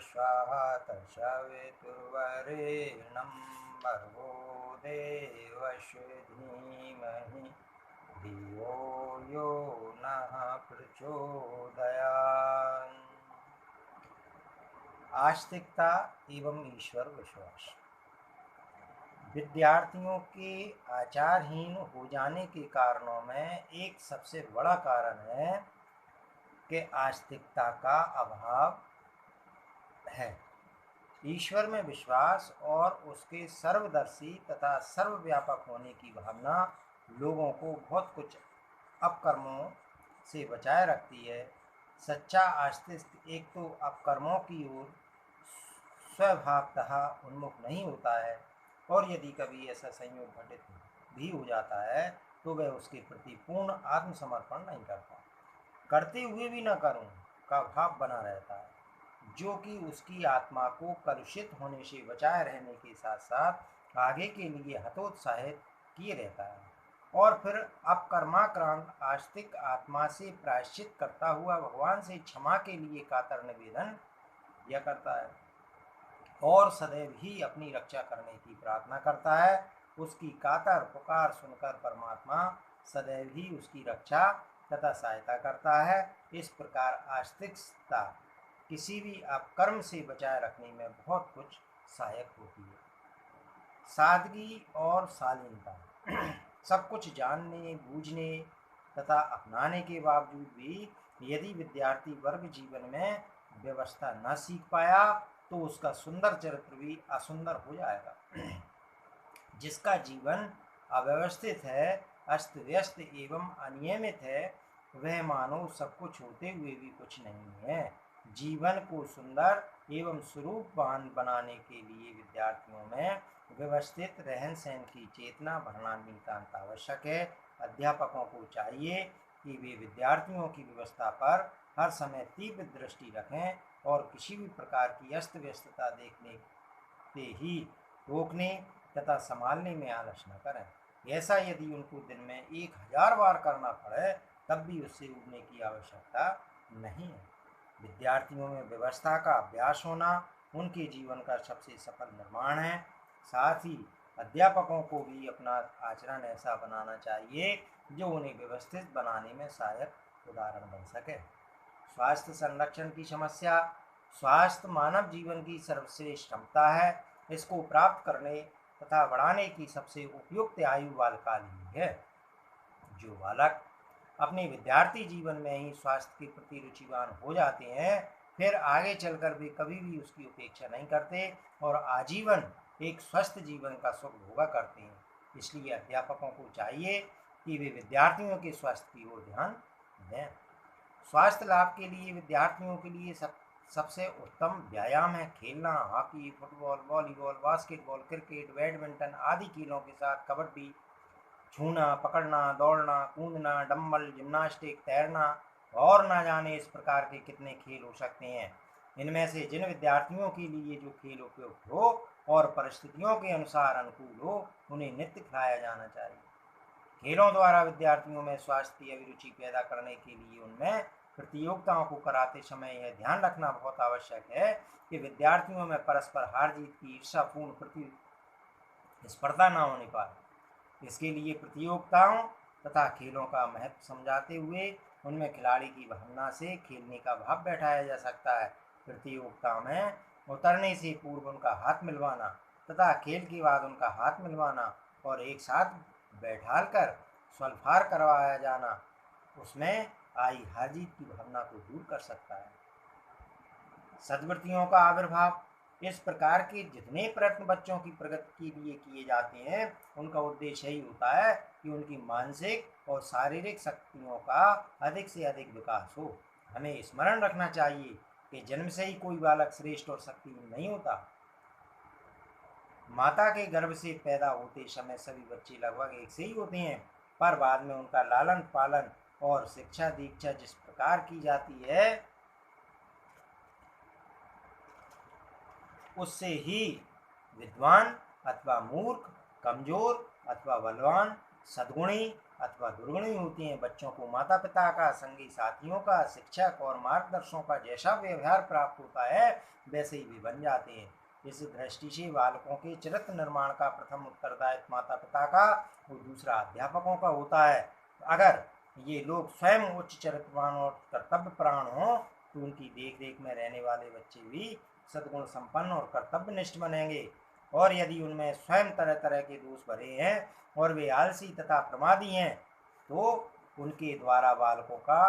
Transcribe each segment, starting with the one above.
स्वाहा तत्सवितुर्वरेण्यं भर्गो देवस्य धीमहि धियो यो नः प्रचोदयात्। आस्तिकता एवं ईश्वर विश्वास। विद्यार्थियों के आचारहीन हो जाने के कारणों में एक सबसे बड़ा कारण है कि आस्तिकता का अभाव है। ईश्वर में विश्वास और उसके सर्वदर्शी तथा सर्वव्यापक होने की भावना लोगों को बहुत कुछ अपकर्मों से बचाए रखती है। सच्चा आस्तिक एक तो अपकर्मों की ओर स्वभावतः उन्मुख नहीं होता है, और यदि कभी ऐसा संयोग घटित भी हो जाता है तो वह उसके प्रति पूर्ण आत्मसमर्पण नहीं करता। करते हुए भी न करूं का भाव बना रहता है, जो कि उसकी आत्मा को कलुषित होने से बचाए रहने के साथ साथ आगे के लिए हतोत्साहित किए रहता है। और फिर अपकर्माक्रांत आस्तिक आत्मा से प्रायश्चित करता हुआ भगवान से क्षमा के लिए कातर निवेदन यह करता है और सदैव ही अपनी रक्षा करने की प्रार्थना करता है। उसकी कातर पुकार सुनकर परमात्मा सदैव ही उसकी रक्षा तथा सहायता करता है। इस प्रकार आस्तिकता किसी भी अपकर्म से बचाए रखने में बहुत कुछ सहायक होती है। सादगी और शालीनता। सब कुछ जानने बूझने तथा अपनाने के बावजूद भी यदि विद्यार्थी वर्ग जीवन में व्यवस्था न सीख पाया तो उसका सुंदर चरित्र भी असुंदर हो जाएगा। जिसका जीवन अव्यवस्थित है, अस्त व्यस्त एवं अनियमित है, वह मानो सब कुछ होते हुए भी कुछ नहीं है। जीवन को सुंदर एवं स्वरूपवान बनाने के लिए विद्यार्थियों में व्यवस्थित रहन सहन की चेतना भरना नितांत आवश्यक है। अध्यापकों को चाहिए कि वे विद्यार्थियों की व्यवस्था पर हर समय तीव्र दृष्टि रखें और किसी भी प्रकार की अस्त व्यस्तता देखने से ही रोकने तथा संभालने में आलस न करें। ऐसा यदि उनको दिन में 1000 बार करना पड़े तब भी उससे उबने की आवश्यकता नहीं है। विद्यार्थियों में व्यवस्था का अभ्यास होना उनके जीवन का सबसे सफल निर्माण है। साथ ही अध्यापकों को भी अपना आचरण ऐसा बनाना चाहिए जो उन्हें व्यवस्थित बनाने में सहायक उदाहरण बन सके। स्वास्थ्य संरक्षण की समस्या। स्वास्थ्य मानव जीवन की सर्वश्रेष्ठ क्षमता है। इसको प्राप्त करने तथा बढ़ाने की सबसे उपयुक्त आयु बालकाल ही है। जो बालक अपने विद्यार्थी जीवन में ही स्वास्थ्य के प्रति रुचिवान हो जाते हैं, फिर आगे चलकर वे कभी भी उसकी उपेक्षा नहीं करते और आजीवन एक स्वस्थ जीवन का सुख भोगा करते हैं। इसलिए अध्यापकों को चाहिए कि वे विद्यार्थियों के स्वास्थ्य की ओर ध्यान दें। स्वास्थ्य लाभ के लिए विद्यार्थियों के लिए सबसे उत्तम व्यायाम है खेलना। Hockey, football, volleyball, basketball, cricket, badminton आदि खेलों के साथ कबड्डी, छूना, पकड़ना, दौड़ना, कूदना, डंबल, जिम्नास्टिक, तैरना और न जाने इस प्रकार के कितने खेल हो सकते हैं। इनमें से जिन विद्यार्थियों के लिए जो खेल उपयुक्त हो और परिस्थितियों के अनुसार अनुकूल हो, उन्हें नित्य खिलाया जाना चाहिए। खेलों द्वारा विद्यार्थियों में स्वास्थ्य की अभिरुचि पैदा करने के लिए उनमें प्रतियोगिताओं को कराते समय यह ध्यान रखना बहुत आवश्यक है कि विद्यार्थियों में परस्पर हार जीत की ईर्ष्यापूर्ण प्रतिस्पर्धा न होने पाए। इसके लिए प्रतियोगिताओं तथा खेलों का महत्व समझाते हुए उनमें खिलाड़ी की भावना से खेलने का भाव बैठाया जा सकता है। प्रतियोगिता में उतरने से पूर्व उनका हाथ मिलवाना तथा खेल के बाद उनका हाथ मिलवाना और एक साथ बैठाल कर स्वल्फार करवाया जाना उसमें आई हार जीत की भावना को दूर कर सकता है। सद्वृत्तियों का आविर्भाव। इस प्रकार के जितने प्रयत्न बच्चों की प्रगति के लिए किए जाते हैं, उनका उद्देश्य यही होता है कि उनकी मानसिक और शारीरिक शक्तियों का अधिक से अधिक विकास हो। हमें स्मरण रखना चाहिए कि जन्म से ही कोई बालक श्रेष्ठ और शक्तिहीन नहीं होता। माता के गर्भ से पैदा होते समय सभी बच्चे लगभग एक से ही होते हैं, पर बाद में उनका लालन पालन और शिक्षा दीक्षा जिस प्रकार की जाती है, उससे ही विद्वान अथवा मूर्ख, कमजोर अथवा बलवान, सद्गुणी अथवा दुर्गुणी होती हैं। बच्चों को माता पिता का, संगी साथियों का, शिक्षक और मार्गदर्शकों का जैसा व्यवहार प्राप्त होता है वैसे ही वे बन जाते हैं। इस दृष्टि से बालकों के चरित्र निर्माण का प्रथम उत्तरदायित्व माता पिता का और दूसरा अध्यापकों का होता है। अगर ये लोग स्वयं उच्च चरित्रवान और कर्तव्यपरायण हों तो उनकी देख रेख में रहने वाले बच्चे भी सद्गुण संपन्न और कर्तव्यनिष्ठ बनेंगे। और यदि उनमें स्वयं तरह तरह के दोष भरे हैं और वे आलसी तथा प्रमादी हैं तो उनके द्वारा बालकों का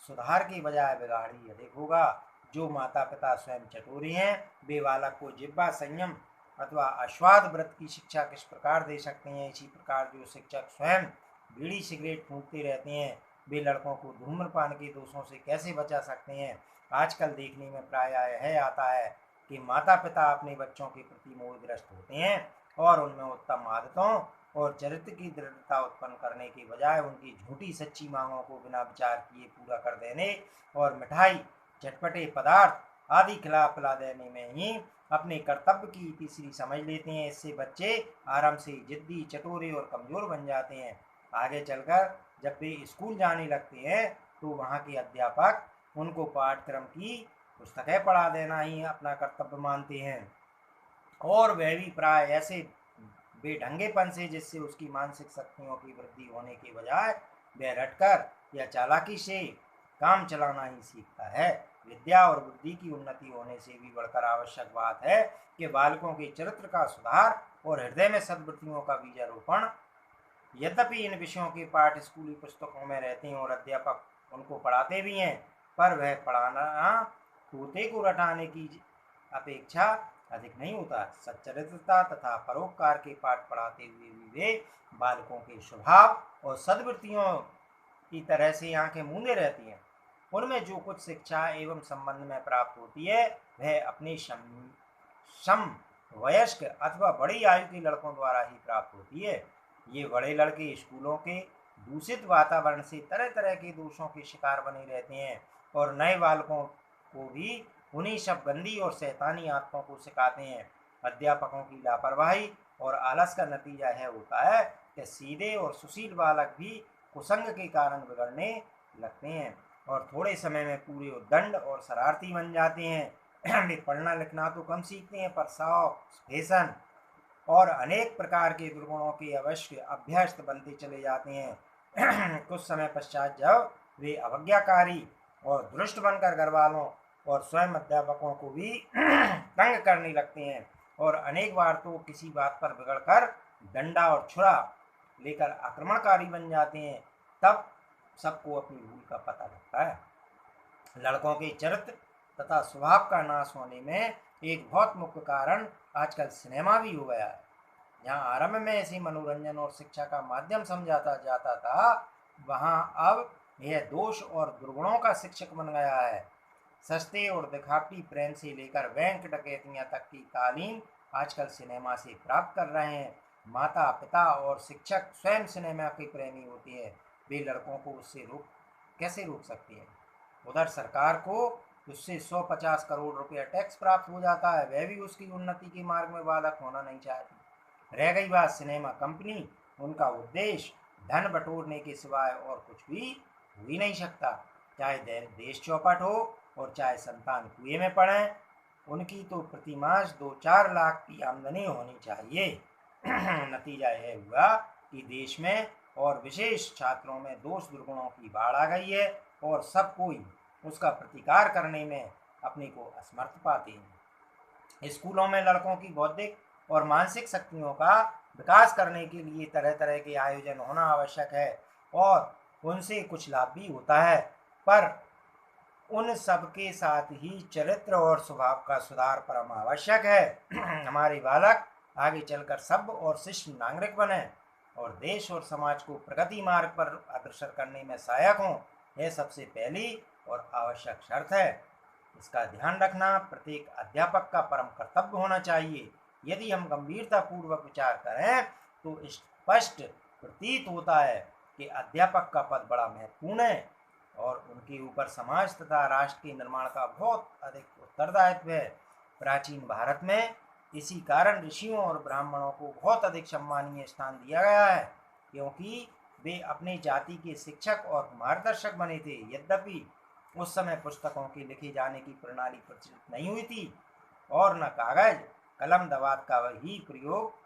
सुधार के बजाय बिगाड़ ही अधिक होगा। जो माता पिता स्वयं चटोरे हैं वे बालक को जिह्वा संयम अथवा आस्वाद व्रत की शिक्षा किस प्रकार दे सकते हैं, इसी प्रकार जो शिक्षक स्वयं बीड़ी सिगरेट फूंकते रहते हैं वे लड़कों को धूम्रपान के दोषों से कैसे बचा सकते हैं। आजकल देखने में प्राय यह आता है कि माता पिता अपने बच्चों के प्रति मोहग्रस्त होते हैं और उनमें उत्तम आदतों और चरित्र की दृढ़ता उत्पन्न करने के बजाय उनकी झूठी सच्ची मांगों को बिना विचार किए पूरा कर देने और मिठाई, चटपटे पदार्थ आदि खिला पिला देने में ही अपने कर्तव्य की तीसरी समझ लेते हैं। इससे बच्चे आराम से जिद्दी, चटोरे और कमजोर बन जाते हैं। आगे चलकर जब वे स्कूल जाने लगते हैं तो वहाँ के अध्यापक उनको पाठ्यक्रम की पुस्तकें पढ़ा देना ही अपना कर्तव्य मानते हैं और वह भी प्राय ऐसे बेढंगेपन से जिससे उसकी मानसिक शक्तियों की वृद्धि होने के बजाय वह रटकर या चालाकी से काम चलाना ही सीखता है। विद्या और बुद्धि की उन्नति होने से भी बढ़कर आवश्यक बात है कि बालकों के चरित्र का सुधार और हृदय में सद्वृत्तियों का बीजारोपण। यद्यपि इन विषयों के पाठ स्कूली पुस्तकों में रहते हैं और अध्यापक उनको पढ़ाते भी हैं, पर वह पढ़ाना तोते को रटाने की अपेक्षा अधिक नहीं होता। सच्चरित्रता तथा परोपकार के पाठ पढ़ाते हुए भी वे बालकों के स्वभाव और सद्वृत्तियों की तरह से आंखें मूंदे रहती हैं। उनमें जो कुछ शिक्षा एवं संबंध में प्राप्त होती है वह अपने सम वयस्क अथवा बड़ी आयु के लड़कों द्वारा ही प्राप्त होती है। ये बड़े लड़के स्कूलों के दूषित वातावरण से तरह तरह के दोषों के शिकार बने रहते हैं और नए बालकों को भी उन्हीं सब गंदी और शैतानी आदतों को सिखाते हैं। अध्यापकों की लापरवाही और आलस का नतीजा यह होता है कि सीधे और सुशील बालक भी कुसंग के कारण बिगड़ने लगते हैं और थोड़े समय में पूरे उद्दंड और शरारती बन जाते हैं। वे पढ़ना लिखना तो कम सीखते हैं पर शौक, फैशन और अनेक प्रकार के दुर्गुणों के अवश्य अभ्यस्त बनते चले जाते हैं। कुछ समय पश्चात जब वे अवज्ञाकारी और दुष्ट बनकर घर वालों और स्वयं अध्यापकों को भी तंग करने लगते हैं और अनेक बार तो किसी बात पर बिगड़कर डंडा और छुरा लेकर आक्रमणकारी बन जाते हैं, तब सबको अपनी भूल का पता लगता है। लड़कों के चरित्र तथा स्वभाव का नाश होने में एक बहुत मुख्य कारण आजकल सिनेमा भी हो गया है। जहाँ आरंभ में ऐसे मनोरंजन और शिक्षा का माध्यम समझाता जाता था वहाँ अब यह दोष और दुर्गुणों का शिक्षक बन गया है। सस्ते और दिखावटी प्रेम से लेकर बैंक डकैतियाँ तक की तालीम आजकल सिनेमा से प्राप्त कर रहे हैं। माता पिता और शिक्षक स्वयं सिनेमा के प्रेमी होते हैं, वे लड़कों को उससे कैसे रोक सकते हैं। उधर सरकार को उससे 150 करोड़ रुपया टैक्स प्राप्त हो जाता है, वह भी उसकी उन्नति के मार्ग में बाधक होना नहीं चाहती। रह गई बात सिनेमा कंपनी, उनका उद्देश्य धन बटोरने के सिवाय और कुछ भी हो ही नहीं सकता। चाहे देश चौपट हो और चाहे संतान कुएं में पड़े, उनकी तो प्रति मास 2-4 लाख की आमदनी होनी चाहिए। नतीजा यह हुआ कि देश में और विशेष छात्रों में दोष दुर्गुणों की बाढ़ आ गई है और सब कोई उसका प्रतिकार करने में अपने को असमर्थ पाते हैं। स्कूलों में लड़कों की बौद्धिक और मानसिक शक्तियों का विकास करने के लिए तरह तरह के आयोजन होना आवश्यक है और उनसे कुछ लाभ भी होता है, पर उन सब के साथ ही चरित्र और स्वभाव का सुधार परम आवश्यक है। हमारे बालक आगे चलकर सभ्य और शिष्ट नागरिक बने और देश और समाज को प्रगति मार्ग पर अग्रसर करने में सहायक हों, यह सबसे पहली और आवश्यक शर्त है। इसका ध्यान रखना प्रत्येक अध्यापक का परम कर्तव्य होना चाहिए। यदि हम गंभीरतापूर्वक विचार करें तो स्पष्ट प्रतीत होता है कि अध्यापक का पद बड़ा महत्वपूर्ण है और उनके ऊपर समाज तथा राष्ट्र के निर्माण का बहुत अधिक उत्तरदायित्व है। प्राचीन भारत में इसी कारण ऋषियों और ब्राह्मणों को बहुत अधिक सम्मानीय स्थान दिया गया है, क्योंकि वे अपनी जाति के शिक्षक और मार्गदर्शक बने थे। यद्यपि उस समय पुस्तकों के लिखे जाने की प्रणाली प्रचलित नहीं हुई थी और न कागज कलम दवात का वही प्रयोग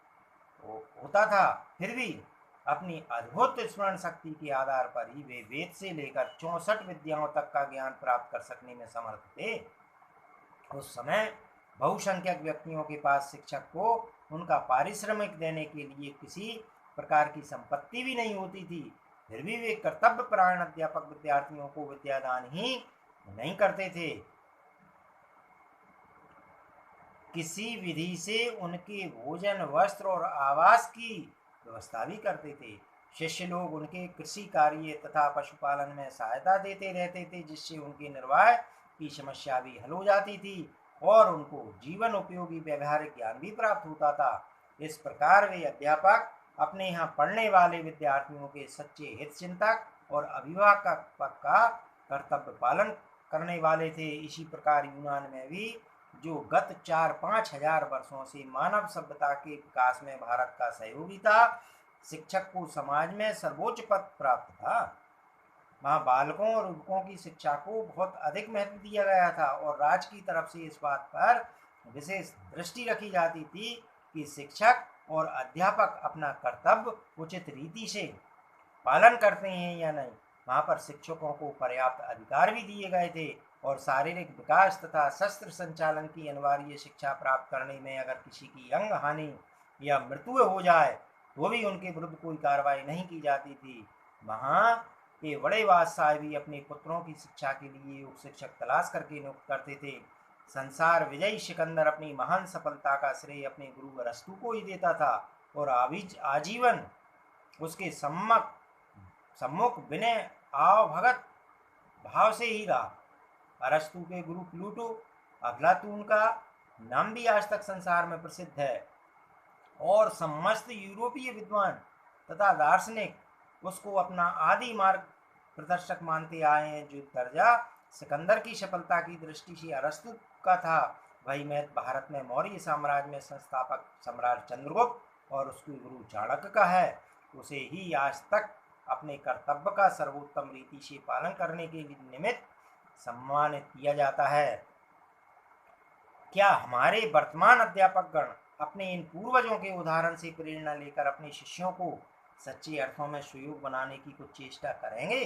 होता था, फिर भी अपनी अद्भुत स्मरण शक्ति के आधार पर ही वे वेद से लेकर 64 विद्याओं तक का ज्ञान प्राप्त कर सकने में समर्थ थे। उस समय बहुसंख्यक व्यक्तियों के पास शिक्षक को उनका पारिश्रमिक देने के लिए किसी प्रकार की संपत्ति भी नहीं होती थी, फिर भी वे कर्तव्य परायण अध्यापक विद्यार्थियों को विद्यादान ही नहीं करते थे, किसी विधि से उनके भोजन वस्त्र और आवास की व्यवस्था भी करते थे। शिष्य लोग उनके कृषि कार्य तथा पशुपालन में सहायता देते रहते थे, जिससे उनके निर्वाह की समस्या भी हल हो जाती थी और उनको जीवन उपयोगी व्यवहारिक ज्ञान भी प्राप्त होता था। इस प्रकार वे अध्यापक अपने यहाँ पढ़ने वाले विद्यार्थियों के सच्चे हित चिंतक और अभिभावक का कर्तव्य पालन करने वाले थे। इसी प्रकार यूनान में भी जो गत 4-5 हजार वर्षों से मानव सभ्यता के विकास में भारत का सहयोगी था, शिक्षक को समाज में सर्वोच्च पद प्राप्त था। वहाँ बालकों और युवकों की शिक्षा को बहुत अधिक महत्व दिया गया था और राज्य की तरफ से इस बात पर विशेष दृष्टि रखी जाती थी कि शिक्षक और अध्यापक अपना कर्तव्य उचित रीति से पालन करते हैं या नहीं। वहाँ पर शिक्षकों को पर्याप्त अधिकार भी दिए गए थे और शारीरिक विकास तथा शस्त्र संचालन की अनिवार्य शिक्षा प्राप्त करने में अगर किसी की अंग हानि या मृत्यु हो जाए तो भी उनके विरुद्ध कोई कार्रवाई नहीं की जाती थी। वहाँ के बड़े बादशाह भी अपने पुत्रों की शिक्षा के लिए योग शिक्षक तलाश करके नियुक्त करते थे। संसार विजयी सिकंदर अपनी महान सफलता का श्रेय अपने गुरु अरस्तु को ही देता था और आजीवन उसके सम्मुख विनय आव भगत भाव से ही रहा। अरस्तु के गुरु प्लूटो अफलातून का नाम भी आज तक संसार में प्रसिद्ध है और समस्त यूरोपीय विद्वान तथा दार्शनिक उसको अपना आदि मार्ग प्रदर्शक मानते आए हैं। जो दर्जा सिकंदर की सफलता की दृष्टि से अरस्तु का था, वही महत्व भारत में मौर्य साम्राज्य में संस्थापक सम्राट चंद्रगुप्त और उसके गुरु चाणक्य का है। उसे ही आज तक अपने कर्तव्य का सर्वोत्तम रीति से पालन करने के निमित्त सम्मानित किया जाता है। क्या हमारे वर्तमान अध्यापक गण अपने इन पूर्वजों के उदाहरण से प्रेरणा लेकर अपने शिष्यों को सच्चे अर्थों में सुयोग बनाने की कुछ चेष्टा करेंगे?